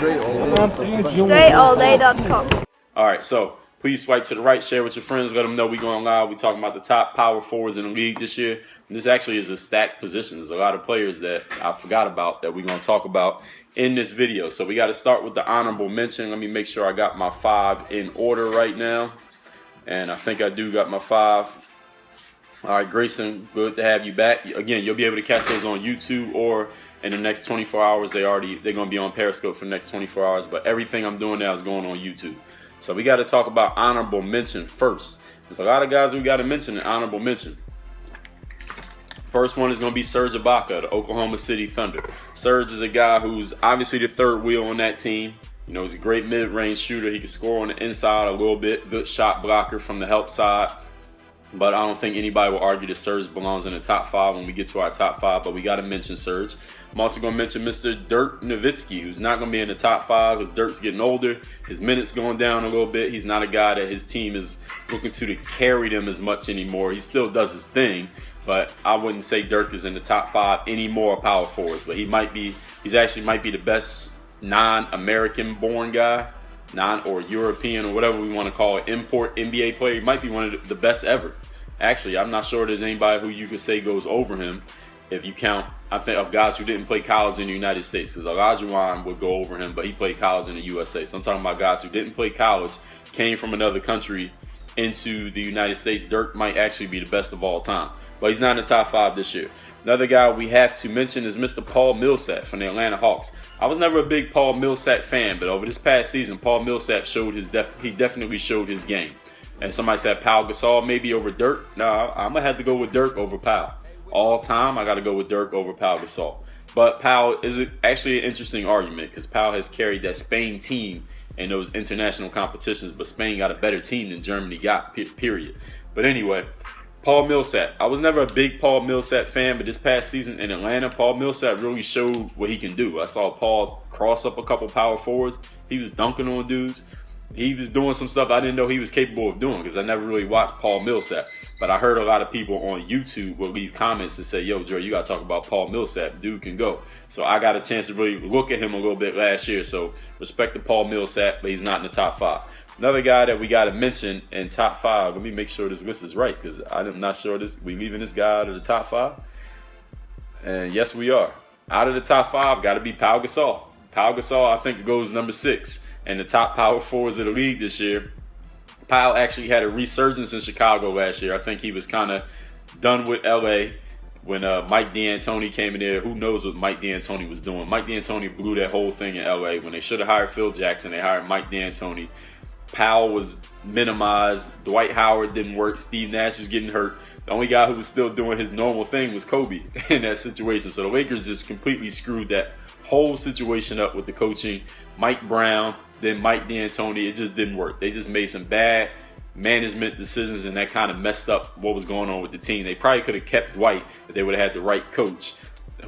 StraightAllDay.com. All right, so please swipe to the right, share with your friends, let them know we're going live. We're talking about the top power forwards in the league this year. And this actually is a stacked position. There's a lot of players that I forgot about that we're going to talk about in this video. So we got to start with the honorable mention. Let me make sure I got my 5 in order right now. And I think I do got my 5. All right, Grayson, good to have you back. Again, you'll be able to catch those on YouTube or in the next 24 hours. They're going to be on Periscope for the next 24 hours. But everything I'm doing now is going on YouTube. So we got to talk about honorable mention first. There's a lot of guys we got to mention in honorable mention. First one is going to be Serge Ibaka, the Oklahoma City Thunder. Serge is a guy who's obviously the third wheel on that team. You know, he's a great mid-range shooter. He can score on the inside a little bit. Good shot blocker from the help side. But I don't think anybody will argue that Serge belongs in the top 5 when we get to our top 5. But we got to mention Serge. I'm also going to mention Mr. Dirk Nowitzki, who's not going to be in the top 5 because Dirk's getting older. His minutes going down a little bit. He's not a guy that his team is looking to carry them as much anymore. He still does his thing. But I wouldn't say Dirk is in the top 5 anymore power forwards. But he's actually might be the best non-American born guy. Or European or whatever we want to call it, import NBA player. He might be one of the best ever. Actually, I'm not sure there's anybody who you could say goes over him if you count, I think, of guys who didn't play college in the United States. Because Olajuwon would go over him, but he played college in the USA. So I'm talking about guys who didn't play college, came from another country into the United States. Dirk might actually be the best of all time. But he's not in the top 5 this year. Another guy we have to mention is Mr. Paul Millsap from the Atlanta Hawks. I was never a big Paul Millsap fan, but over this past season, Paul Millsap showed he definitely showed his game. And somebody said Pau Gasol maybe over Dirk. No, I'm going to have to go with Dirk over Pau. All time, I got to go with Dirk over Pau Gasol. But Pau is actually an interesting argument because Pau has carried that Spain team in those international competitions, but Spain got a better team than Germany got, period. But anyway, Paul Millsap. I was never a big Paul Millsap fan, but this past season in Atlanta, Paul Millsap really showed what he can do. I saw Paul cross up a couple power forwards. He was dunking on dudes. He was doing some stuff I didn't know he was capable of doing because I never really watched Paul Millsap. But I heard a lot of people on YouTube will leave comments and say, yo, Dre, you got to talk about Paul Millsap. Dude can go. So I got a chance to really look at him a little bit last year. So respect to Paul Millsap, but he's not in the top 5. Another guy that we got to mention in top 5. Let me make sure this list is right because I'm not sure we leaving this guy out of the top 5. And yes, we are. Out of the top 5, got to be Pau Gasol. Pau Gasol, I think, goes number 6 in the top power forwards of the league this year. Pau actually had a resurgence in Chicago last year. I think he was kind of done with LA when Mike D'Antoni came in there. Who knows what Mike D'Antoni was doing? Mike D'Antoni blew that whole thing in LA. When they should have hired Phil Jackson, they hired Mike D'Antoni. Powell was minimized. Dwight Howard didn't work. Steve Nash was getting hurt. The only guy who was still doing his normal thing was Kobe in that situation. So the Lakers just completely screwed that whole situation up with the coaching. Mike Brown, then Mike D'Antoni. It just didn't work. They just made some bad management decisions, and that kind of messed up what was going on with the team. They probably could have kept Dwight if they would have had the right coach.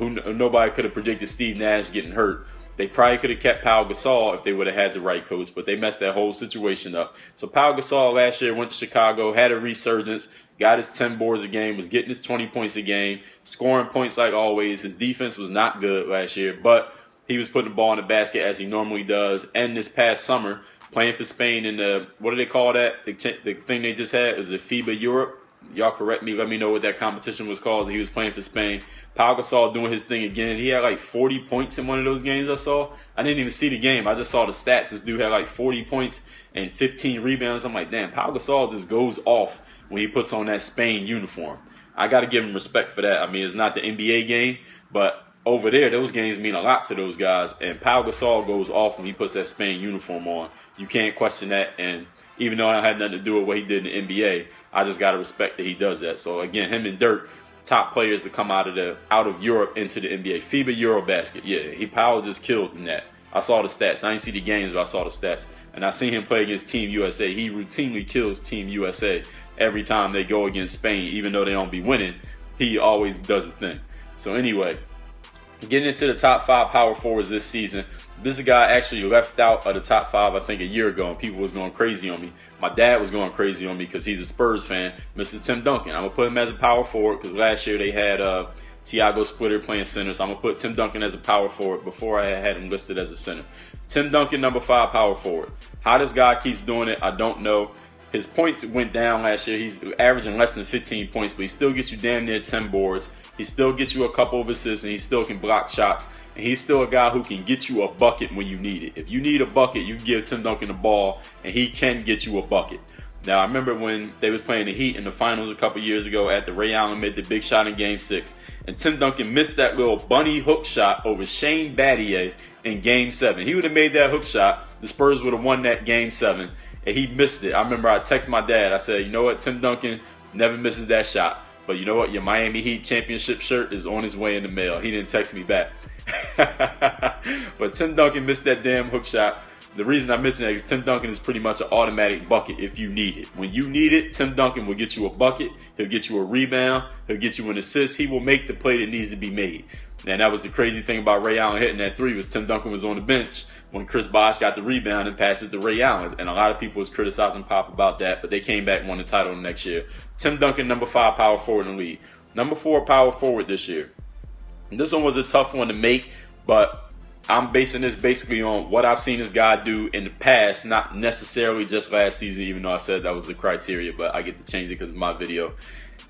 Nobody could have predicted Steve Nash getting hurt. They probably could have kept Pau Gasol if they would have had the right coach, but they messed that whole situation up. So Pau Gasol last year went to Chicago, had a resurgence, got his 10 boards a game, was getting his 20 points a game, scoring points like always. His defense was not good last year, but he was putting the ball in the basket as he normally does. And this past summer, playing for Spain in the, what do they call that? The thing they just had is the FIBA Europe. Y'all correct me. Let me know what that competition was called. He was playing for Spain. Pau Gasol doing his thing again. He had like 40 points in one of those games I saw. I didn't even see the game. I just saw the stats. This dude had like 40 points and 15 rebounds. I'm like, damn, Pau Gasol just goes off when he puts on that Spain uniform. I got to give him respect for that. I mean, it's not the NBA game, but over there, those games mean a lot to those guys. And Pau Gasol goes off when he puts that Spain uniform on. You can't question that. And even though I had nothing to do with what he did in the NBA, I just got to respect that he does that. So, again, him and Dirk, top players to come out of Europe into the NBA. FIBA Eurobasket, yeah, Pau just killed in that. I saw the stats. I didn't see the games, but I saw the stats. And I seen him play against Team USA. He routinely kills Team USA every time they go against Spain. Even though they don't be winning, he always does his thing. So anyway, getting into the top 5 power forwards this season, this guy actually left out of the top 5, I think, a year ago, and people was going crazy on me. My dad was going crazy on me because he's a Spurs fan, Mr. Tim Duncan. I'm going to put him as a power forward because last year they had Tiago Splitter playing center. So I'm going to put Tim Duncan as a power forward before I had him listed as a center. Tim Duncan, number 5 power forward. How this guy keeps doing it, I don't know. His points went down last year. He's averaging less than 15 points, but he still gets you damn near 10 boards. He still gets you a couple of assists, and he still can block shots. And he's still a guy who can get you a bucket when you need it. If you need a bucket, you give Tim Duncan the ball, and he can get you a bucket. Now, I remember when they was playing the Heat in the finals a couple years ago after Ray Allen made the big shot in Game 6. And Tim Duncan missed that little bunny hook shot over Shane Battier in Game 7. He would have made that hook shot. The Spurs would have won that Game 7. And he missed it. I remember I texted my dad. I said, you know what? Tim Duncan never misses that shot. But you know what? Your Miami Heat championship shirt is on his way in the mail. He didn't text me back. But Tim Duncan missed that damn hook shot. The reason I mention that is Tim Duncan is pretty much an automatic bucket if you need it. When you need it, Tim Duncan will get you a bucket. He'll get you a rebound. He'll get you an assist. He will make the play that needs to be made. And that was the crazy thing about Ray Allen hitting that 3 was Tim Duncan was on the bench when Chris Bosh got the rebound and passed it to Ray Allen. And a lot of people was criticizing Pop about that, but they came back and won the title the next year. Tim Duncan, number 5 power forward in the league. Number 4 power forward this year. And this one was a tough one to make, but I'm basing this basically on what I've seen this guy do in the past, not necessarily just last season, even though I said that was the criteria, but I get to change it because of my video.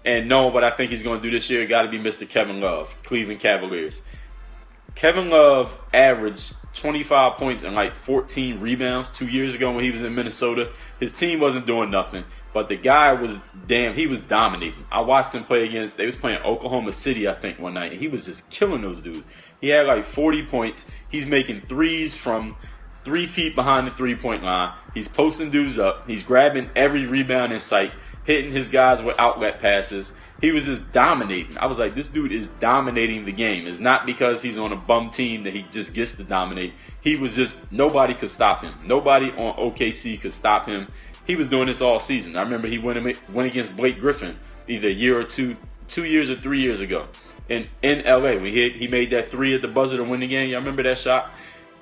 And knowing what I think he's going to do this year, got to be Mr. Kevin Love, Cleveland Cavaliers. Kevin Love averaged 25 points and like 14 rebounds 2 years ago when he was in Minnesota. His team wasn't doing nothing, but the guy was he was dominating. I watched him play they was playing Oklahoma City, I think, one night, and he was just killing those dudes. He had like 40 points. He's making threes from 3 feet behind the three-point line. He's posting dudes up. He's grabbing every rebound in sight, hitting his guys with outlet passes. He was just dominating. I was like, this dude is dominating the game. It's not because he's on a bum team that he just gets to dominate. He was just, nobody could stop him. Nobody on OKC could stop him. He was doing this all season. I remember he went against Blake Griffin either a year or 2 years or 3 years ago in LA. He made that 3 at the buzzer to win the game. Y'all remember that shot?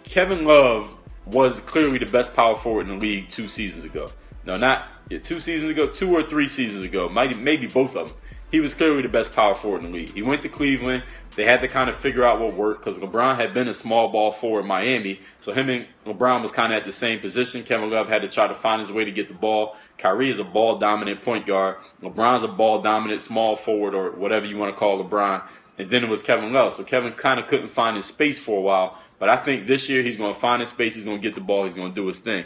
Kevin Love was clearly the best power forward in the league 2 seasons ago. No, not 2 seasons ago, 2 or 3 seasons ago. Maybe both of them. He was clearly the best power forward in the league. He went to Cleveland. They had to kind of figure out what worked because LeBron had been a small ball forward in Miami. So him and LeBron was kind of at the same position. Kevin Love had to try to find his way to get the ball. Kyrie is a ball-dominant point guard. LeBron's a ball-dominant small forward or whatever you want to call LeBron. And then it was Kevin Love. So Kevin kind of couldn't find his space for a while. But I think this year he's going to find his space. He's going to get the ball. He's going to do his thing.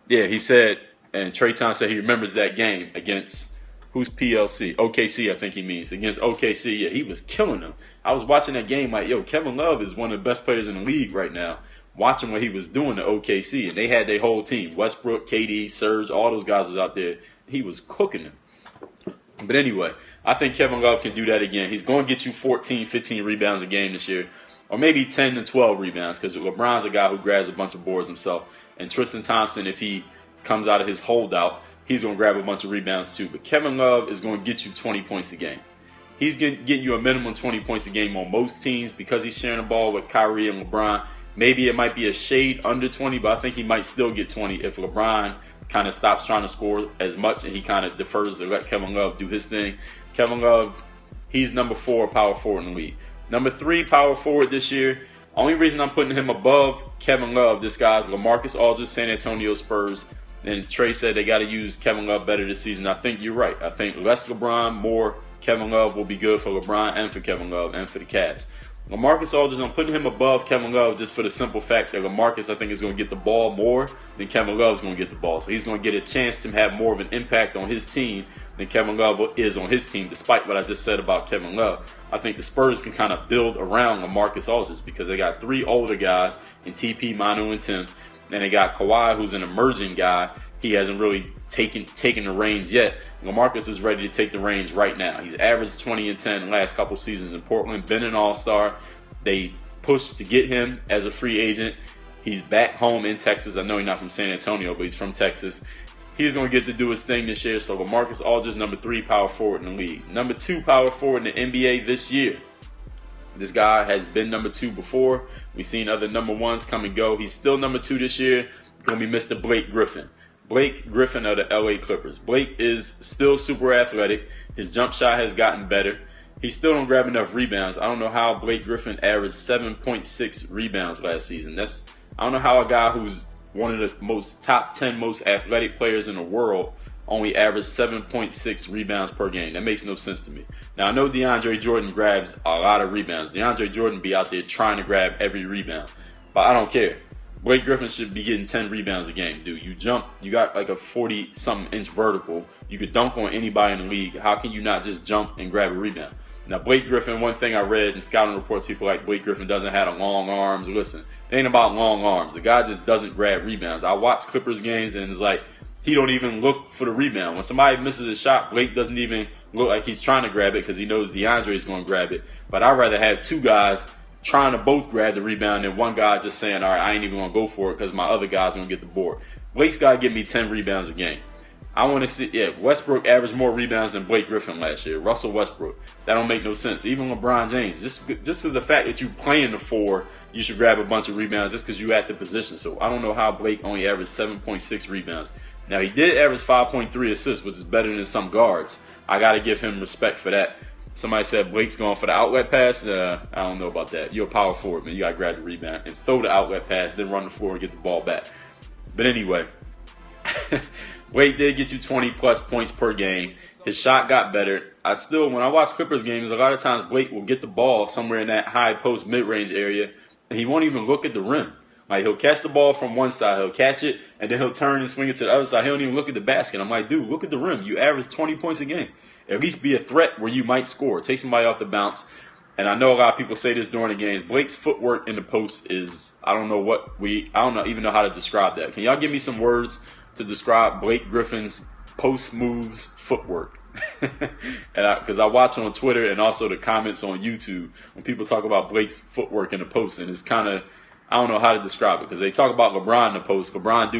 Yeah, he said, and Trae Thompson said he remembers that game against who's PLC? OKC, I think he means. Against OKC, yeah, he was killing them. I was watching that game like, yo, Kevin Love is one of the best players in the league right now. Watching what he was doing to OKC, and they had their whole team. Westbrook, KD, Serge, all those guys was out there. He was cooking them. But anyway, I think Kevin Love can do that again. He's going to get you 14, 15 rebounds a game this year. Or maybe 10 to 12 rebounds because LeBron's a guy who grabs a bunch of boards himself. And Tristan Thompson, if he comes out of his holdout, he's going to grab a bunch of rebounds too. But Kevin Love is going to get you 20 points a game. He's getting you a minimum 20 points a game on most teams because he's sharing the ball with Kyrie and LeBron. Maybe it might be a shade under 20, but I think he might still get 20 if LeBron kind of stops trying to score as much and he kind of defers to let Kevin Love do his thing. Kevin Love, he's number 4 power forward in the league. Number 3 power forward this year. Only reason I'm putting him above Kevin Love, this guy's LaMarcus Aldridge, San Antonio Spurs. And Trey said they got to use Kevin Love better this season. I think you're right. I think less LeBron, more Kevin Love will be good for LeBron and for Kevin Love and for the Cavs. LaMarcus Aldridge, I'm putting him above Kevin Love just for the simple fact that LaMarcus, I think, is going to get the ball more than Kevin Love is going to get the ball. So he's going to get a chance to have more of an impact on his team than Kevin Love is on his team, despite what I just said about Kevin Love. I think the Spurs can kind of build around LaMarcus Aldridge because they got 3 older guys in TP, Manu, and Tim. And they got Kawhi, who's an emerging guy. He hasn't really taken the reins yet. LaMarcus is ready to take the reins right now. He's averaged 20 and 10 the last couple seasons in Portland, been an all-star. They pushed to get him as a free agent. He's back home in Texas. I know he's not from San Antonio, but he's from Texas. He's going to get to do his thing this year. So LaMarcus Aldridge, number 3 power forward in the league. Number 2 power forward in the NBA this year. This guy has been number 2 before. We've seen other number 1s come and go. He's still number 2 this year. Going to be Mr. Blake Griffin. Blake Griffin of the LA Clippers. Blake is still super athletic. His jump shot has gotten better. he still don't grab enough rebounds. I don't know how Blake Griffin averaged 7.6 rebounds last season. I don't know how a guy who's one of the top 10 most athletic players in the world only averaged 7.6 rebounds per game. That makes no sense to me. Now, I know DeAndre Jordan grabs a lot of rebounds. DeAndre Jordan be out there trying to grab every rebound. But I don't care. Blake Griffin should be getting 10 rebounds a game, dude. You jump, you got like a 40-something inch vertical. You could dunk on anybody in the league. How can you not just jump and grab a rebound? Now, Blake Griffin, one thing I read in scouting reports, people like Blake Griffin doesn't have long arms. Listen, it ain't about long arms. The guy just doesn't grab rebounds. I watch Clippers games and it's like he don't even look for the rebound. When somebody misses a shot, Blake doesn't even look like he's trying to grab it because he knows DeAndre is going to grab it. But I'd rather have two guys trying to both grab the rebound and one guy just saying, all right, I ain't even going to go for it because my other guy's going to get the board. Blake's got to give me 10 rebounds a game. I want to see, Westbrook averaged more rebounds than Blake Griffin last year. Russell Westbrook. That don't make no sense. Even LeBron James. Just the fact that you playing the four, you should grab a bunch of rebounds just because you at the position. So I don't know how Blake only averaged 7.6 rebounds. Now, he did average 5.3 assists, which is better than some guards. I got to give him respect for that. Somebody said Blake's going for the outlet pass. I don't know about that. You're a power forward, man. You got to grab the rebound and throw the outlet pass, then run the floor and get the ball back. But anyway, Blake did get you 20-plus points per game. His shot got better. When I watch Clippers games, a lot of times Blake will get the ball somewhere in that high post mid-range area, and he won't even look at the rim. Like, he'll catch the ball from one side, he'll catch it, and then he'll turn and swing it to the other side. He don't even look at the basket. I'm like, dude, look at the rim. You average 20 points a game. At least be a threat where you might score. Take somebody off the bounce. And I know a lot of people say this during the games. Blake's footwork in the post is, I don't even know how to describe that. Can y'all give me some words to describe Blake Griffin's post moves footwork? Because I watch on Twitter and also the comments on YouTube when people talk about Blake's footwork in the post, and it's kind of, I don't know how to describe it because they talk about LeBron in the post. LeBron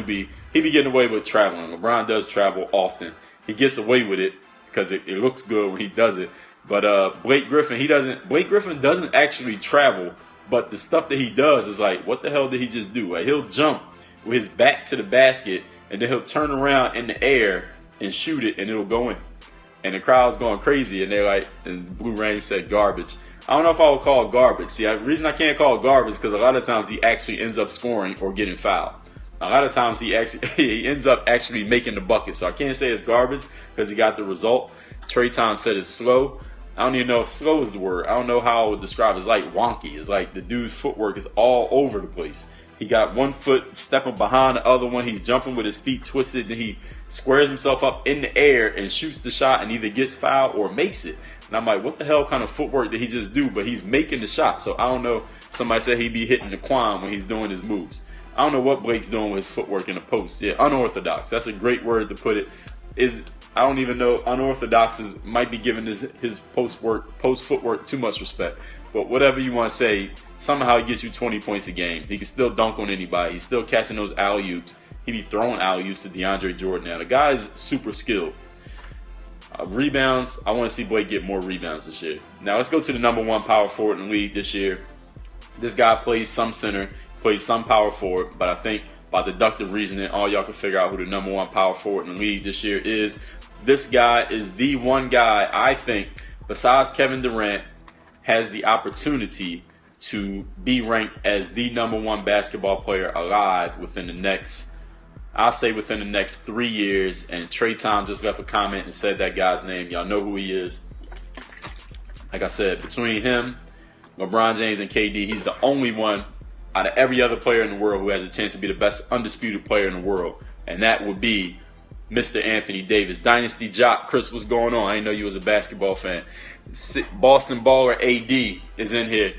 he be getting away with traveling. LeBron does travel often. He gets away with it because it looks good when he does it. But Blake Griffin, Blake Griffin doesn't actually travel, but the stuff that he does is like, what the hell did he just do? Like, he'll jump with his back to the basket, and then he'll turn around in the air and shoot it, and it'll go in. And the crowd's going crazy, and they're like, and Blue Rain said garbage. I don't know if I would call it garbage. See, the reason I can't call it garbage is because a lot of times he actually ends up scoring or getting fouled. A lot of times he ends up actually making the bucket. So I can't say it's garbage because he got the result. Trey Tom said it's slow. I don't even know if slow is the word. I don't know how I would describe it. It's like wonky. It's like the dude's footwork is all over the place. He got one foot stepping behind the other one. He's jumping with his feet twisted. Then he squares himself up in the air and shoots the shot and either gets fouled or makes it. And I'm like, what the hell kind of footwork did he just do? But he's making the shot. So I don't know. Somebody said he'd be hitting the quam when he's doing his moves. I don't know what Blake's doing with his footwork in the post. Yeah, unorthodox. That's a great word to put it. I don't even know. Unorthodox might be giving his post footwork too much respect. But whatever you want to say, somehow he gets you 20 points a game. He can still dunk on anybody. He's still catching those alley-oops. He be throwing alley-oops to DeAndre Jordan now. The guy is super skilled. Rebounds, I want to see Blake get more rebounds this year. Now let's go to the number one power forward in the league this year. This guy plays some center, plays some power forward, but I think by deductive reasoning, all y'all can figure out who the number one power forward in the league this year is. This guy is the one guy I think, besides Kevin Durant, has the opportunity to be ranked as the number one basketball player alive within the next 3 years. And Trey Tom just left a comment and said that guy's name. Y'all know who he is. Like I said, between him, LeBron James, and KD, he's the only one out of every other player in the world who has a chance to be the best undisputed player in the world. And that would be Mr. Anthony Davis. Dynasty Jock, Chris, what's going on? I didn't know you was a basketball fan. Boston Baller AD is in here.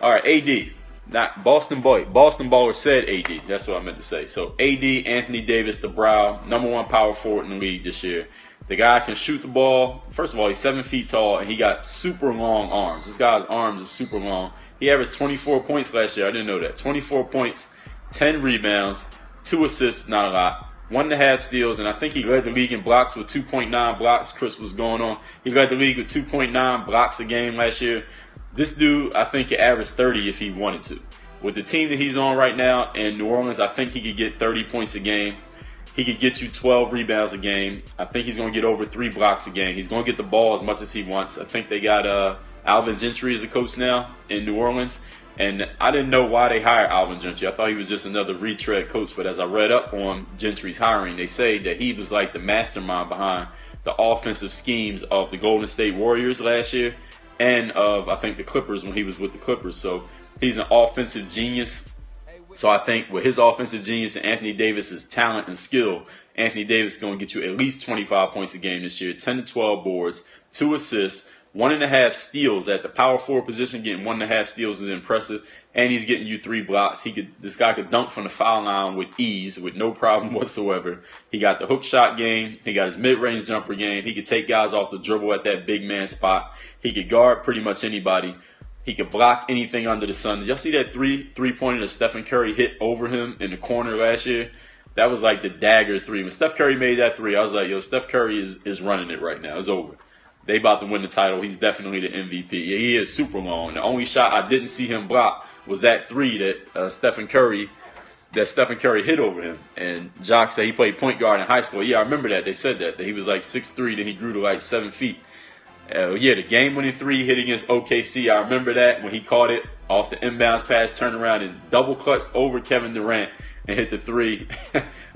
All right, AD. Not Boston Boy. Boston Baller said AD. That's what I meant to say. So AD, Anthony Davis, the brow, number one power forward in the league this year. The guy can shoot the ball. First of all, he's 7 feet tall, and he got super long arms. This guy's arms are super long. He averaged 24 points last year. I didn't know that. 24 points, 10 rebounds, 2 assists, not a lot. 1.5 steals, and I think he led the league in blocks with 2.9 blocks. Chris, what's going on? He led the league with 2.9 blocks a game last year. This dude, I think, could average 30 if he wanted to. With the team that he's on right now in New Orleans, I think he could get 30 points a game. He could get you 12 rebounds a game. I think he's going to get over 3 blocks a game. He's going to get the ball as much as he wants. I think they got Alvin Gentry as the coach now in New Orleans. And I didn't know why they hired Alvin Gentry. I thought he was just another retread coach. But as I read up on Gentry's hiring, they say that he was like the mastermind behind the offensive schemes of the Golden State Warriors last year and of, I think, the Clippers when he was with the Clippers. So he's an offensive genius. So I think with his offensive genius and Anthony Davis's talent and skill, Anthony Davis is going to get you at least 25 points a game this year, 10 to 12 boards, 2 assists, 1.5 steals at the power forward position. Getting 1.5 steals is impressive, and he's getting you 3 blocks. This guy could dunk from the foul line with ease, with no problem whatsoever. He got the hook shot game. He got his mid-range jumper game. He could take guys off the dribble at that big man spot. He could guard pretty much anybody. He could block anything under the sun. Did y'all see that three-pointer that Stephen Curry hit over him in the corner last year? That was like the dagger 3. When Steph Curry made that 3, I was like, yo, Steph Curry is running it right now. It's over. They about to win the title. He's definitely the MVP. Yeah, he is super long. The only shot I didn't see him block was that 3 that Stephen Curry hit over him. And Jock said he played point guard in high school. Yeah, I remember that. They said that he was like 6'3", then he grew to like 7 feet. Yeah, the game-winning 3 hit against OKC. I remember that when he caught it off the inbounds pass, turned around and double clutched over Kevin Durant and hit the 3.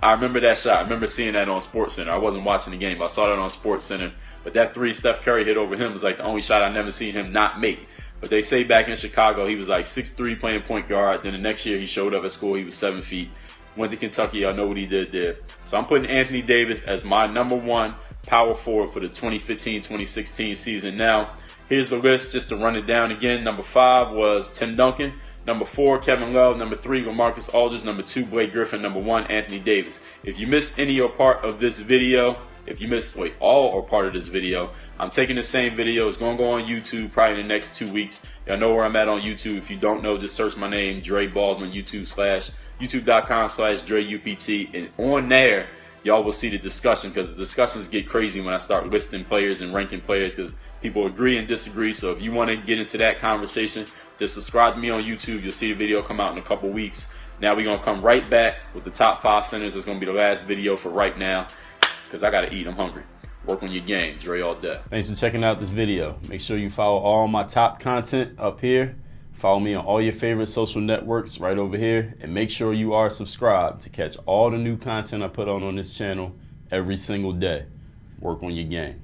I remember that shot. I remember seeing that on SportsCenter. I wasn't watching the game, but I saw that on SportsCenter. But that 3 Steph Curry hit over him was like the only shot I never seen him not make. But they say back in Chicago he was like 6'3", playing point guard. Then the next year he showed up at school. He was 7 feet. Went to Kentucky. I know what he did there. So I'm putting Anthony Davis as my number 1 power forward for the 2015-2016 season. Now, here's the list just to run it down again. Number 5 was Tim Duncan. Number 4, Kevin Love. Number 3, LaMarcus Aldridge. Number 2, Blake Griffin. Number 1, Anthony Davis. If you missed any or part of this video, if you missed all or part of this video, I'm taking the same video. It's going to go on YouTube probably in the next 2 weeks. Y'all know where I'm at on YouTube. If you don't know, just search my name, Dre Baldwin, youtube.com/DreUPT. And on there, y'all will see the discussion, because the discussions get crazy when I start listing players and ranking players, because people agree and disagree. So if you want to get into that conversation, just subscribe to me on YouTube. You'll see the video come out in a couple weeks. Now we're going to come right back with the top 5 centers. It's going to be the last video for right now, because I got to eat. I'm hungry. Work on your game. Dre all day. Thanks for checking out this video. Make sure you follow all my top content up here. Follow me on all your favorite social networks right over here. And make sure you are subscribed to catch all the new content I put on this channel every single day. Work on your game.